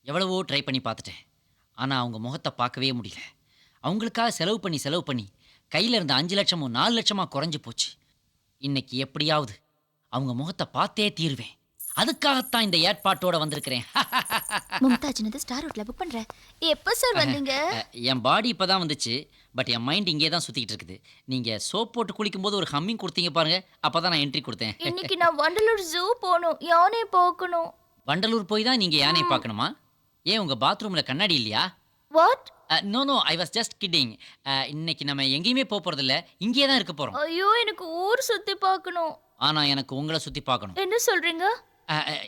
எவ்வளவோ ட்ரை பண்ணி பார்த்துட்டேன். ஆனா அவங்க முகத்த பார்க்கவே முடியல. அவங்களுக்காக செலவு பண்ணி கையில இருந்த 5 லட்சமும் 4 லட்சமா குறைஞ்சு போச்சு. இன்னைக்கு எப்படியாவது அவங்க முகத்த பார்த்தே தீருவேன். அதுக்காகத்தான் இந்த ஏற்பாட்டோட வந்திருக்கிறேன். மும்தாஜ்னது ஸ்டார் ஹோட்டல்ல புக் பண்றேன். எப்ப சார் வந்தீங்க? என் பாடி இப்பதான் வந்துச்சு. பட் என் மைண்ட் இங்கே தான் சுத்திக்கிட்டு இருக்குது. நீங்க சோப் போட்டு குளிக்கும்போது ஒரு ஹம்மிங் கொடுத்தீங்க பாருங்க. அப்பதான் நான் என்ட்ரி கொடுத்தேன். இன்னைக்கு நான் வண்டலூர் ஜூ போணும். யானை பார்க்கணும். வண்டலூர் போய் தான் நீங்க யானை பார்க்கணுமா? ஏன் உங்க பாத்ரூம்ல கண்ணாடி இல்லையா? What? No I was just kidding. இன்னைக்கு நம்ம எங்கேயுமே போறதில்ல. இங்கேயே தான் இருக்க போறோம். ஐயோ எனக்கு ஊர் சுத்தி பார்க்கணும். ஆனா எனக்கு உங்களை சுத்தி பார்க்கணும். என்ன சொல்றீங்க?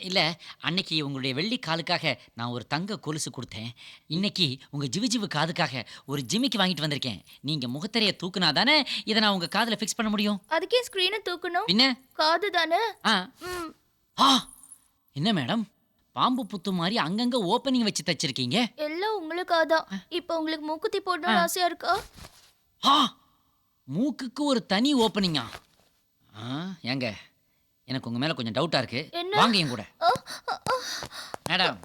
இல்ல, அன்னைக்கு உங்களுடைய வெள்ளி காலுக்காக நான் ஒரு தங்க கொலுசு கொடுத்தேன். இன்னைக்கு உங்க ஜிவு காதுக்காக ஒரு ஜிமிக்கி வாங்கிட்டு வந்திருக்கேன். நீங்க முகத்தரைய தூக்குனா தானே இதை நான் உங்க காதுல ஃபிக்ஸ் பண்ண முடியும். அதுக்கே ஸ்கிரீனை தூக்கணும். என்ன? காது தானே. ஆ. ம். ஆ, என்ன மேடம் பாம்பு புத்து மாதிரி அங்கங்க ஓப்பனிங் வச்சு தச்சிருக்கீங்க? எல்லாம் உங்களுக்காக தான். இப்போ உங்களுக்கு மூக்குத்தி போடணும்னு ஆசையா இருக்கா? ஆ, மூக்குக்கு ஒரு தனி ஓப்பனிங்கா? ஏங்க எனக்கு உங்க மேல கொஞ்சம் டவுட்டா இருக்கு. என்ன? வாங்க என் கூட. ஆ, ஆ, ஆ. மேடம்,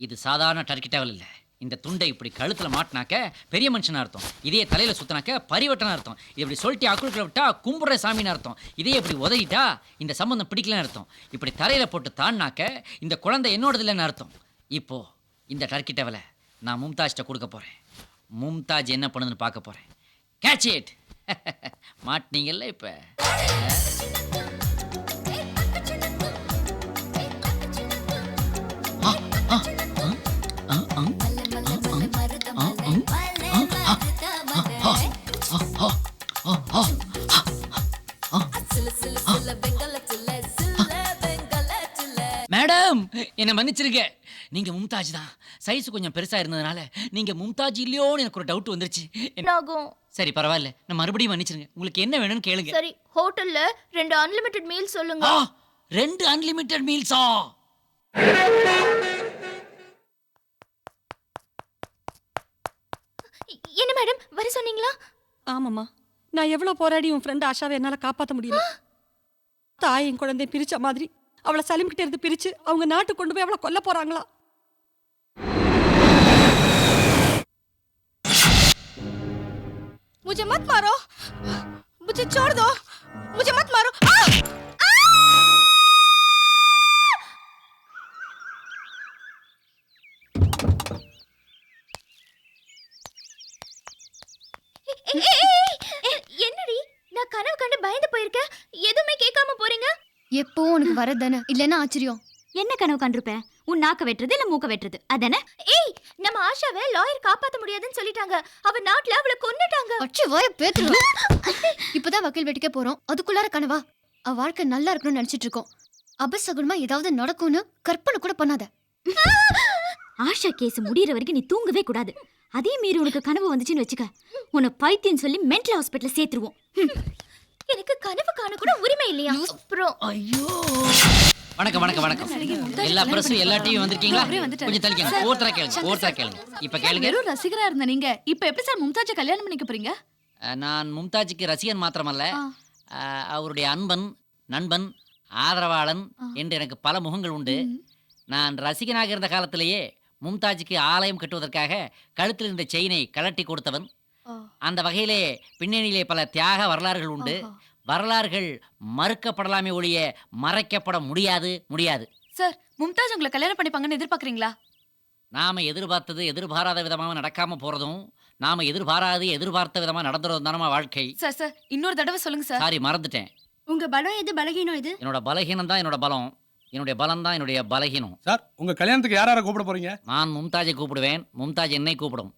இது சாதாரண டர்க்கி டவல் இல்ல. இந்த துண்டை இப்படி கழுத்துல மாட்டினாக்க பெரிய மனுஷனா அர்த்தம். இதே தலையில சுத்தினாக்க பரிவட்டனா அர்த்தம். இது இப்படி சொல்லிட்டு அக்குழுக்குள்ள விட்டா கும்புற சாமின்னு அர்த்தம். இதே இப்படி உதறிட்டா இந்த சம்பந்தம் பிடிக்கலன்னு அர்த்தம். இப்படி தரையில போட்டு தாண்டினாக்க இந்த குழந்தை என்னோடது இல்லைன்னு அர்த்தம். இப்போ இந்த டர்க்கி டவலை நான் மும்தாஜ்கிட்ட கொடுக்க போறேன். மும்தாஜ் என்ன பண்ணுதுன்னு பார்க்க போறேன். Catch it. மாட்டினீங்கல்ல இப்ப. மேடம், என்ன மன்னிச்சிருங்க. நீங்க மும்தாஜ் தான். சைஸ் கொஞ்சம் பெருசா இருந்ததுனால நீங்க மும்தாஜ் இல்லையோன்னு எனக்கு ஒரு டவுட் வந்துருச்சு. என்னாகும்? சரி பரவாயில்ல, நான் மறுபடியும் மன்னிச்சிருங்க. உங்களுக்கு என்ன வேணும்னு கேளுங்க. சரி, ஹோட்டல்ல 2 அன்லிமிட்டெட் மீல் சொல்லுங்க. 2 அன்லிமிட்டெட் மீல்ஸா? என்ன மேடம் வர சொன்னீங்களா? ஆமாம்மா, நான் எவ்வளோ போராடி உன் ஃப்ரெண்ட் ஆஷாவை என்னால் காப்பாற்ற முடியல. தாயின் குழந்தை பிரிச்ச மாதிரி அவளை சலிம்கிட்ட இருந்து பிரிச்சு அவங்க நாட்டுக்கு கொண்டு போய் அவளை கொல்ல போறாங்களா? मुझे मत मारो, मुझे छोड़ दो, मुझे मत मारो. என்னடி நான் கனவு கண்டு பயந்து போயிருக்கேன். எதுவுமே கேட்காம போறீங்க. எப்போ உனக்கு வரதானே இல்லைன்னா ஆச்சரியம். என்ன கனவு கண்டிருப்ப? உன் நாக்க வெட்டுறது இல்ல மூக்க வெட்டுறது அதானே? ஏய், நம்ம ஆஷாவை லாயர் காப்பாத்த முடியாதுன்னு சொல்லிட்டாங்க. அவ நாட்டுல அவளை கொன்னுட்டாங்க. அச்சு வாய பேத்துரு. இப்பதான் வக்கீல் வெட்டிக்க போறோம். அதுக்குள்ளார கனவா? அவ வாழ்க்கை நல்லா இருக்கணும்னு நினைச்சிட்டு இருக்கோம். அபசகுனமா ஏதாவது நடக்கும்னு கற்பனை கூட பண்ணாத. ஆஷா கேஸ் முடியற வரைக்கும் நீ தூங்கவே கூடாது. அதே மீறி உனக்கு கனவு வந்துச்சுன்னு வச்சுக்க, உன்னை பைத்தியம் சொல்லி மென்டல் ஹாஸ்பிட்டல் சேர்த்துருவோம். எனக்கு கனவு காண கூட உரிமை இல்லையா? அப்புறம் ஐயோ. வணக்கம் வணக்கம் வணக்கம். எல்லா பிரஸும் எல்லா டிவியும் வந்திருக்கீங்களா? கொஞ்சம் தள்ளிக்கங்க. ஒருத்தரா கேளுங்க. இப்ப கேளுங்க. வெறும் ரசிகரா இருந்த நீங்க இப்ப எப்படி சார் மும்தாஜை கல்யாணம் பண்ணிக்க போறீங்க? நான் மும்தாஜுக்கு ரசிகன் மாத்திரமல்ல, அவருடைய அன்பன், நண்பன், ஆதரவாளன் என்று எனக்கு பல முகங்கள் உண்டு. நான் ரசிகனாக இருந்த காலத்திலேயே மும்தாஜுக்கு ஆலயம் கட்டுவதற்காக கழுத்தில் இருந்த செயினை கழட்டி கொடுத்தவன். அந்த வகையிலே பின்னணியிலே பல தியாக வரலாறுகள் உண்டு. வரலாறுகள் மறுக்கப்படலாமே ஒழிய மறைக்கப்பட முடியாது. சார், மும்தாஜ் உங்களை கல்யாணம் பண்ணிப்பாங்கன்னு எதிர்பார்க்கறீங்களா? நாம எதிர்பார்த்தது எதிர்பாராத விதமாக நடக்காம போறதும், நாம எதிர்பார்த்த விதமா நடந்துறதும் தானமா வாழ்க்கை. சார் இன்னொரு தடவை சொல்லுங்க சார். சாரி, மறந்துட்டேன். உங்க பலம் எது, பலகீனம் எது? என்னோட பலகீனம் தான் என்னோட பலம், என்னுடைய பலம் தான் என்னுடைய பலகீனம். சார், உங்க கல்யாணத்துக்கு யார கூப்பிட போறீங்க? நான் மும்தாஜை கூப்பிடுவேன், மும்தாஜ் என்னை கூப்பிடும்.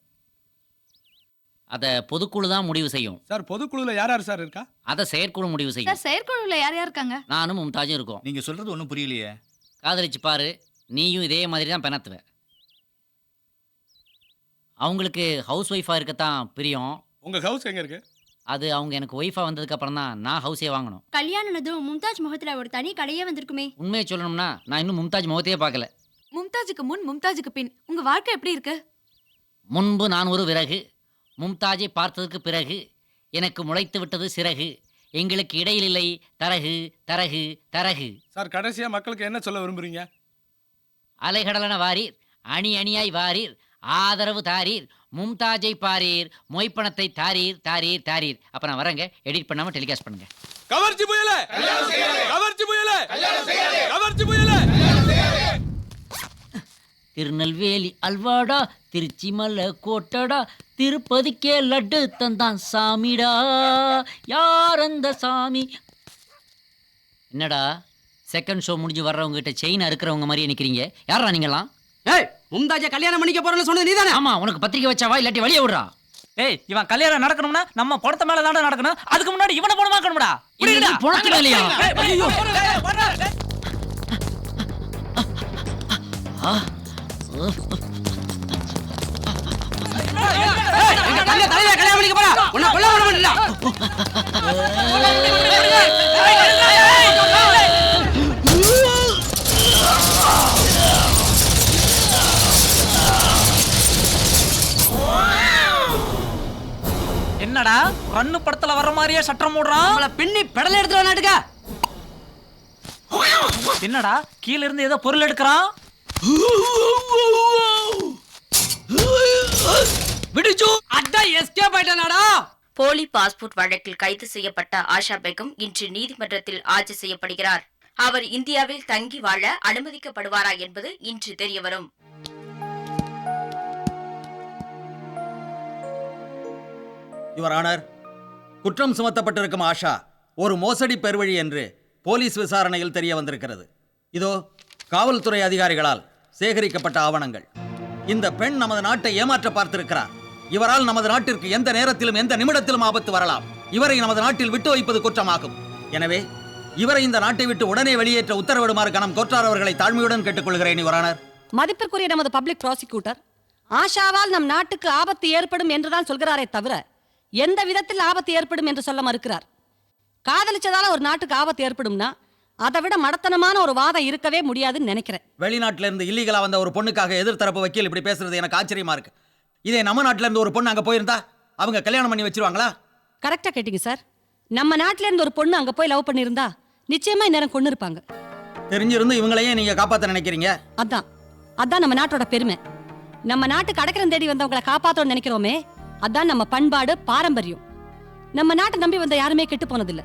அதை பொதுக்குழு தான் முடிவு செய்யும். சார், பொதுக்குழுல யார் சார் இருக்கா? அதை செயற்குழு முடிவு செய்யும். சார், செயற்குழுல யார் இருக்காங்க? நானும் மும்தாஜும் இருக்கோம். நீங்க சொல்றது ஒன்றும் புரியலையே. காதலிச்சு பாரு, நீயும் இதே மாதிரி தான் பெணத்துவ. அவங்களுக்கு ஹவுஸ் ஒய்ஃபாக இருக்கத்தான் பிரியம். உங்க ஹவுஸ் எங்க இருக்கு? அது அவங்க எனக்கு ஒய்ஃபாக வந்ததுக்கு அப்புறம் தான் நான் ஹவுஸே வாங்கணும். கல்யாணம் மும்தாஜ் முகத்துல ஒரு தனி கடையே வந்திருக்குமே. உண்மையை சொல்லணும்னா நான் இன்னும் மும்தாஜ் முகத்தையே பார்க்கல. மும்தாஜுக்கு முன் மும்தாஜுக்கு பின் உங்க வாழ்க்கை எப்படி இருக்கு? முன்பு நான் ஒரு விறகு, மும்தாஜை பார்த்ததுக்கு பிறகு எனக்கு முளைத்து விட்டது சிறகு. எங்களுக்கு இடையில் இல்லை தரகு. சார், கடைசியா மக்களுக்கு என்ன சொல்ல விரும்புறீங்க? அலைகடலன வாரீர், அணி அணியாய் வாரீர், ஆதரவு தாரீர், மும்தாஜை பாரீர், மொய்ப்பணத்தை தாரீர் தாரீர் தாரீர். அப்ப நான் வரேங்க, எடிட் பண்ணாம டெலிகாஸ்ட் பண்ணுங்க. கவர்ச்சி புயலே, கவர்ச்சி புயலே, கவர்ச்சி புயலே. திருநெல்வேலி அல்வாடா, திருச்சி மலை கோட்டடா, திருப்பதிக்கே லட்டு தந்தான் சாமிடா, யார் அந்த சாமி? என்னடா செகண்ட் ஷோ முடிஞ்சு வர்றவங்க கிட்ட செயின் அறுக்கிறவங்க மாதிரி நிக்கிறீங்க? யாரா நீங்களாம்? ஏய், மும்தாஜை கல்யாணம் பண்ணிக்க போறேன்னு சொன்னது நீதானே? ஆமா, உனக்கு பத்திரிக்கை வச்சாவா இல்லாட்டி வழிய விடுறா? ஏய், இவன் கல்யாணம் நடக்கணும்னா நம்ம பணத்தை மேல தானே நடக்கணும். அதுக்கு முன்னாடி இவனை பணமாக்கணும்டா. புரியுதா? பணத்து மேலையா? ஐயோ, எங்க தந்தை தலையில கல்யாணம் பண்ணிக்க போறா. உன்னை கொல்ல விட மாட்டேன்டா. என்னடா ரன்னு படத்துல வர்ற மாதிரியே சட்டம் போடுறான். நம்மள பின்னி பெடல் எடுத்து நாட்டுக்க. என்னடா கீழ இருந்து ஏதோ பொருள் எடுக்கிறான். விடுச்சு அதான் எஸ்கேப் ஆயிட்டானடா. போலி பாஸ்போர்ட் வழக்கில் கைது செய்யப்பட்ட ஆஷா பேகம் இன்று நீதிமன்றத்தில் ஆஜர் செய்யப்படுகிறார். அவர் இந்தியாவில் தங்கி வாழ அனுமதிக்கப்படுவாரா என்பது இன்று தெரியவரும். யுவர் ஆனர், குற்றம் சுமத்தப்பட்டிருக்கும் ஆஷா ஒரு மோசடி பெருவழி என்று போலீஸ் விசாரணையில் தெரிய வந்திருக்கிறது. இதோ காவல்துறை அதிகாரிகளால் சேகரிக்கப்பட்ட ஆவணங்கள். இந்த பெண் நமது நாட்டை ஏமாற்ற பார்த்திருக்கிறார். இவரால் நமது நாட்டிற்கு எந்த நேரத்திலும் எந்த நிமிடத்திலும் ஆபத்து வரலாம். இவரை நமது நாட்டில் விட்டு வைப்பது குற்றமாகும். எனவே இவரை இந்த நாட்டை விட்டு உடனே வெளியேற்ற உத்தரவிடுமாறு கனம் கோட்டார் அவர்களை தாழ்மையுடன் கேட்டுக்கொள்கிறேன் யுவர் ஆனர். மதிப்பிற்குரிய நமது பப்ளிக் ப்ராசிக்யூட்டர் ஆஷாவால் நம் நாட்டுக்கு ஆபத்து ஏற்படும் என்றுதான் சொல்கிறாரே தவிர எந்த விதத்தில் ஆபத்து ஏற்படும் என்று சொல்ல மறுக்கிறார். காதலிச்சதால ஒரு நாட்டுக்கு ஆபத்து ஏற்படும்னா அதை விட மடத்தனமான ஒரு வாதம் இருக்கவே முடியாதுன்னு நினைக்கிறேன். வெளிநாட்டில இருந்து இல்லீகலா வந்த ஒரு பொண்ணுக்காக எதிர்த்தரப்பு வக்கீல் இப்படி பேசுறது எனக்கு ஆச்சரியமா இருக்கு. இதே நம்ம நாட்டில இருந்து ஒரு பொண்ணு அங்க போயிருந்தா அவங்க கல்யாணம் பண்ணி வச்சிருவாங்களா? கரெக்டா கேட்டீங்க சார். நம்ம நாட்டில இருந்து ஒரு பொண்ணு அங்க போய் லவ் பண்ணியிருந்தா நிச்சயமா இந்நேரம் கொண்டு இருப்பாங்க. தெரிஞ்சிருந்து இவங்களையே நீங்க காப்பாத்த நினைக்கிறீங்க? அதான் நம்ம நாட்டோட பெருமை. நம்ம நாட்டுக்கு அடக்கிறம் தேடி வந்தவங்களை காப்பாற்றணும்னு நினைக்கிறோமே, அதான் நம்ம பண்பாடு பாரம்பரியம். நம்ம நாட்டை நம்பி வந்த யாருமே கெட்டு போனதில்லை.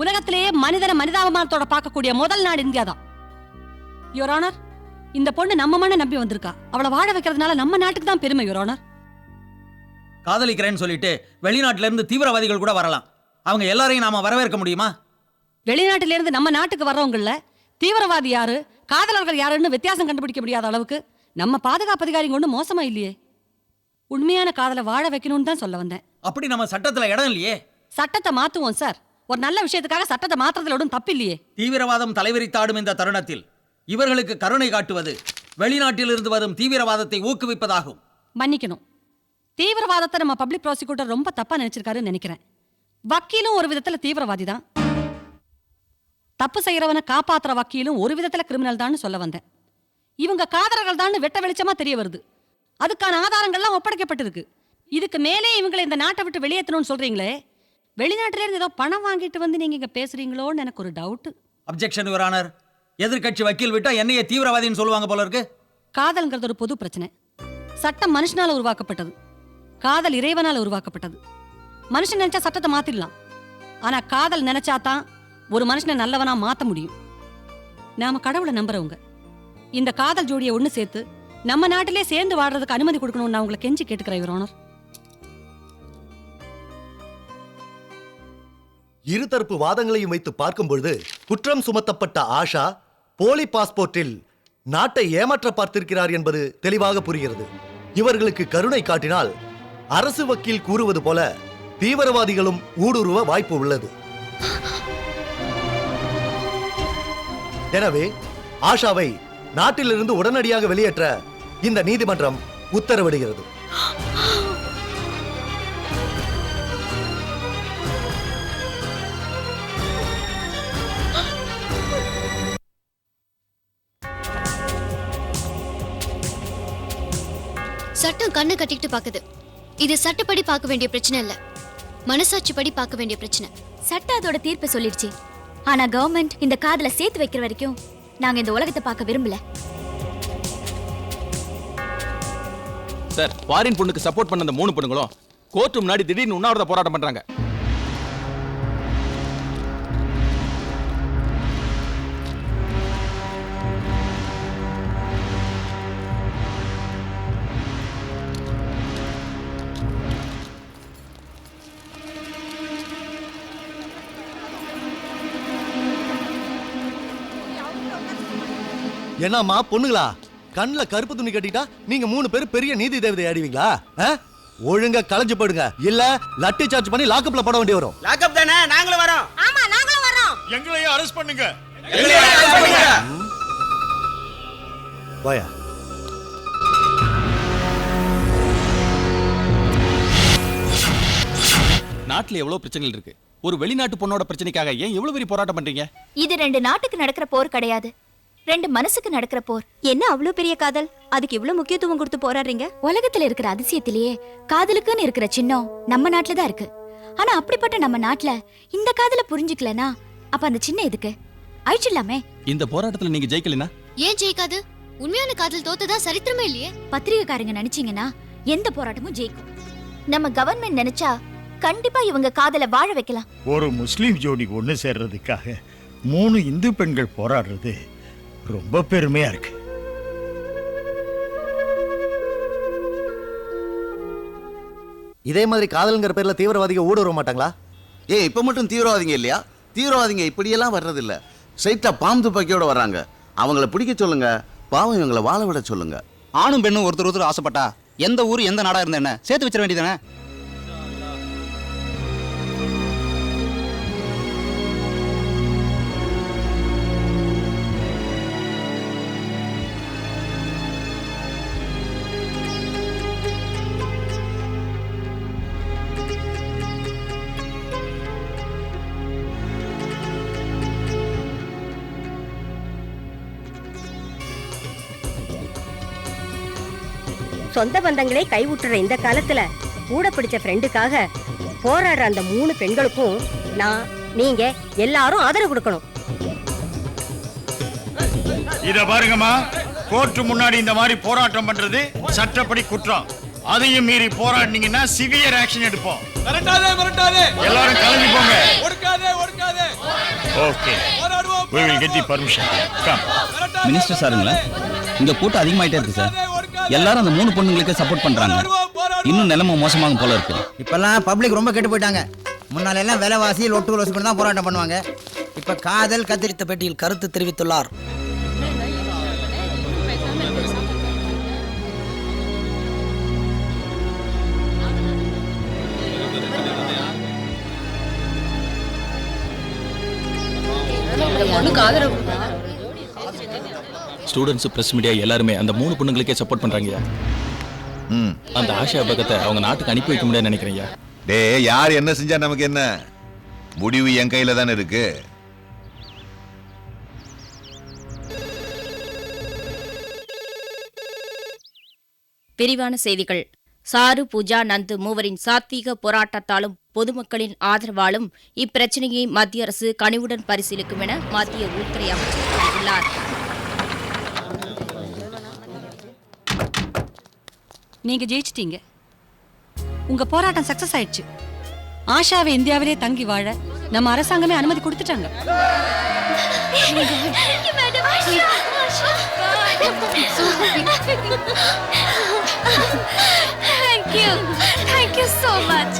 உலகத்திலேயே மனிதனை மனிதாபிமானத்தோட பார்க்கக்கூடிய முதல் நாடு இந்தியா தான். யுவர் ஆனர், இந்த பொண்ணு நம்ம மண்ணை நம்பி வந்திருக்கா. அவளை வாழ வைக்கிறதுனால நம்ம நாட்டுக்கு தான் பெருமை. யுவர் ஆனர், காதலிக்கிறேன்னு சொல்லிட்டு வெளிநாட்டில இருந்து தீவிரவாதிகள் கூட வரலாம். அவங்க எல்லாரையும் நாம வரவேற்க முடியுமா? வெளிநாட்டில இருந்து நம்ம நாட்டுக்கு வர்றவங்கள தீவிரவாதி யாரு காதலர்கள் யாருன்னு வித்தியாசம் கண்டுபிடிக்க முடியாத அளவுக்கு நம்ம பாதுகாப்பு அதிகாரிங்க ஒன்றும் மோசமா இல்லையே. உண்மையான காதலை வாழ வைக்கணும்னு தான் சொல்ல வந்தேன். அப்படி நம்ம சட்டத்துல இடம் இல்லையே. சட்டத்தை மாத்துவோம் சார். ஒரு நல்ல விஷயத்துக்காக சட்டத்தை மாத்துறதுல ஒன்றும் தப்பு இல்லையே. தீவிரவாதம் தலைவிரித்தாடும் இந்த தருணத்தில் இவர்களுக்கு கருணை காட்டுவது வெளிநாட்டில் இருந்து வரும் தீவிரவாதத்தை ஊக்குவிப்பதாகும். மன்னிக்கணும், தீவிரவாதத்தை நம்ம பப்ளிக் ப்ராசிக்யூட்டர் ரொம்ப தப்பா நினைச்சிருக்காருன்னு நினைக்கிறேன். வக்கீலும் ஒரு விதத்துல தீவிரவாதி தான். தப்பு செய்யறவனை காப்பாத்துற வக்கீலும் ஒரு விதத்துல கிரிமினல் தான் சொல்ல வந்தேன். இவங்க காதலர்கள் தான் வெட்ட வெளிச்சமா தெரிய வருது. அதுக்கான ஆதாரங்கள்லாம் ஒப்படைக்கப்பட்டிருக்கு. இதுக்கு மேலே இவங்களை இந்த நாட்டை விட்டு வெளியேற்றணும்னு சொல்றீங்களே, வெளிநாட்டில இருந்து ஏதோ பணம் வாங்கிட்டு வந்து நீங்க இங்க பேசுறீங்களோன்னு எனக்கு ஒரு டவுட். Objection your honour. எதிர்கட்சி வக்கீல் விட்டா என்னைய தீவிரவாதின்னு சொல்லுவாங்க போல இருக்கு. காதல்ங்கிறது ஒரு பொது பிரச்சனை. சட்டம் மனுஷனால உருவாக்கப்பட்டது, காதல் இறைவனால உருவாக்கப்பட்டது. மனுஷன் நினைச்சா சட்டத்தை மாத்திடலாம். ஆனா காதல் நினைச்சாதான் ஒரு மனுஷனை நல்லவனா மாத்த முடியும். நாம கடவுளை நம்புறவங்க. இந்த காதல் ஜோடியை ஒண்ணு சேர்த்து நம்ம நாட்டிலே சேர்ந்து வாடுறதுக்கு அனுமதி கொடுக்கணும்னு நான் உங்களை கெஞ்சி கேட்டுக்கிறேன் யுவர் ஆனர். இருதரப்பு வாதங்களையும் வைத்து பார்க்கும் பொழுது குற்றம் சுமத்தப்பட்ட ஆஷா போலி பாஸ்போர்ட்டில் நாட்டை ஏமாற்ற பார்த்திருக்கிறார் என்பது தெளிவாக புரிகிறது. இவர்களுக்கு கருணை காட்டினால் அரசு வக்கீல் கூறுவது போல தீவிரவாதிகளும் ஊடுருவ வாய்ப்பு உள்ளது. எனவே ஆஷாவை நாட்டிலிருந்து உடனடியாக வெளியேற்ற இந்த நீதிமன்றம் உத்தரவிடுகிறது. சட்டம் கண்ணை கட்டிக்கிட்டு பாக்குது. இது சட்டப்படி பார்க்க வேண்டிய பிரச்சனை இல்ல, மனசாட்சி படி பார்க்க வேண்டிய பிரச்சனை. சட்டம் அதோட தீர்ப்பை சொல்லிடுச்சு. ஆனா கவர்மெண்ட் இந்த காதலை சேர்த்து வைக்கிற வரைக்கும் நாங்க இந்த உலகத்தை பார்க்க விரும்பல. சார் ஃபாரின் பொண்ணுக்கு சப்போர்ட் பண்ண அந்த 3 பொண்ணுங்களும் கோர்ட்டு முன்னாடி திடீர்னு உண்ணாவிரத போராட்டம் பண்றாங்க. என்னம்மா பொண்ணுங்களா, கண்ணுல கருப்பு துணி கட்டிட்டா நீங்க 3 பேர் பெரிய நீதி தேவதை ஆடுவீங்களா? ஒழுங்கா கலைஞ்சு போடுங்க, இல்ல லட்டி சார்ஜ் பண்ணி லாக்கப்ல போட வேண்டி வரும். லாக்அப் தானே, நாங்களும் வரோம். ஆமா நாங்களும் வரோம். எங்களையும் அரெஸ்ட் பண்ணுங்க. போயா. நாட்டுல எவ்வளவு பிரச்சனைகள் இருக்கு. ஒரு வெளிநாட்டு பொண்ணோட பிரச்சனைக்காக ஏன் எவ்வளவு பெரிய போராட்டம் பண்றீங்க? இது 2 நாட்டுக்கு நடக்கிற போர் கிடையாது, 2 மனசுக்கு நடக்கிற போர். என்ன அவ்வளவு பெரிய காதல், அதுக்கு இவ்வளவு முக்கியத்துவம் கொடுத்து போராடுறீங்க? உலகத்துல இருக்கிற அதிசயத்திலேயே காதலுக்குன்னு இருக்கிற சின்னம் நம்ம நாட்டுல தான் இருக்கு. ஆனா அப்படிப்பட்ட நம்ம நாட்டுல இந்த காதல புரிஞ்சுக்கலனா அப்ப அந்த சின்ன எதுக்கு? அழிச்சிடலாமே. இந்த போராட்டத்துல நீங்க ஜெயிக்கலனா ஏன் ஜெயிக்காது? உண்மையான காதல் தோத்ததா சரித்திரமே இல்லையே. பத்திரிகைக்காரங்க நினைச்சீங்கன்னா எந்த போராட்டமும் ஜெயிக்கும். நம்ம கவர்மெண்ட் நினைச்சா கண்டிப்பா இவங்க காதல வாழ வைக்கலாம். ஒரு முஸ்லீம் ஜோடி ஒன்று சேர்றதுக்காக 3 இந்து பெண்கள் போராடுறது ரொம்ப பெருமையா இருக்கு. இதே மாதிரி காதல்ங்கிற பேர்ல தீவிரவாதிக ஊடுருவ மாட்டாங்களா? இப்ப மட்டும் தீவிரவாதிங்க இல்லையா? தீவிரவாதிங்க இப்படியெல்லாம் வர்றது இல்ல, ஸ்ட்ரைட்டா பாம்பு துப்பாக்கியோட வர்றாங்க. அவங்கள பிடிக்க சொல்லுங்க, பாவம் இவங்களை வாழ விட சொல்லுங்க. ஆணும் பெண்ணும் ஒருத்தர் ஆசைப்பட்டா எந்த ஊர் எந்த நாடா இருந்தா என்ன, சேர்த்து வச்சிட வேண்டியதானே? சொந்த பந்தங்களே கைவிட்டுற இந்த காலத்துல கூட பிடிச்ச ஃப்ரெண்டுக்காக போராடுற அந்த 3 பெண்களுக்கும் நீங்க எல்லாரும் ஆதரவு கொடுக்கணும். இத பாருங்கம்மா, கோர்ட்டு முன்னாடி இந்த மாதிரி போராட்டம் பண்றது சட்டப்படி குற்றம். அதையும் மீறி போராடினீங்கன்னா சிவியர் ஆக்ஷன் எடுப்போம். மிரட்டாதே எல்லாரும் கிளம்பி போங்க. ஒடுக்காதே okay, we will get the permission. Come. Minister சாருங்களா, இங்க கூட்டம் அதிகமாயிட்டே இருக்கு சார். எல்லாரும் அந்த 3 பொண்ணுங்களுக்கு சப்போர்ட் பண்றாங்க. இன்னும் நிலைமை மோசமாக போல இருக்கு. இப்பெல்லாம் பப்ளிக் ரொம்ப கெட்டு போயிட்டாங்க. முன்னால எல்லாம் விலைவாசி லொட்டு லோசி பண்ணி தான் போராட்டம் பண்ணுவாங்க. இப்ப காதல் கத்திரித்த பெட்டியில் கருத்து தெரிவித்துள்ளார். ஸ்டூடண்ட்ஸ், பிரஸ் மீடியா எல்லாருமே அந்த 3 பொண்ணுங்களுக்கே சப்போர்ட் பண்றாங்கயா. அந்த ஆஷா பகத்தை அவங்க நாட்டுக்கு அனுப்பி வைக்க முடியாது நினைக்கிறீங்க. டேய், யார் என்ன செஞ்சா நமக்கு என்ன? முடிவு என் கையில தானே இருக்கு. விரிவான செய்திகள். சாரு, பூஜா, நந்து மூவரின் சாத்வீக போராட்டத்தாலும் பொதுமக்களின் ஆதரவாலும் இப்பிரச்சனையை மத்திய அரசு கனிவுடன் பரிசீலிக்கும் என மத்திய உள்துறை அமைச்சர் கூறியுள்ளார். நீங்க ஜெயிச்சிட்டீங்க. உங்க போராட்டம் சக்சஸ் ஆயிடுச்சு. ஆஷாவை இந்தியாவிலே தங்கி வாழ நம்ம அரசாங்கமே அனுமதி கொடுத்துட்டாங்க. Thank you so much.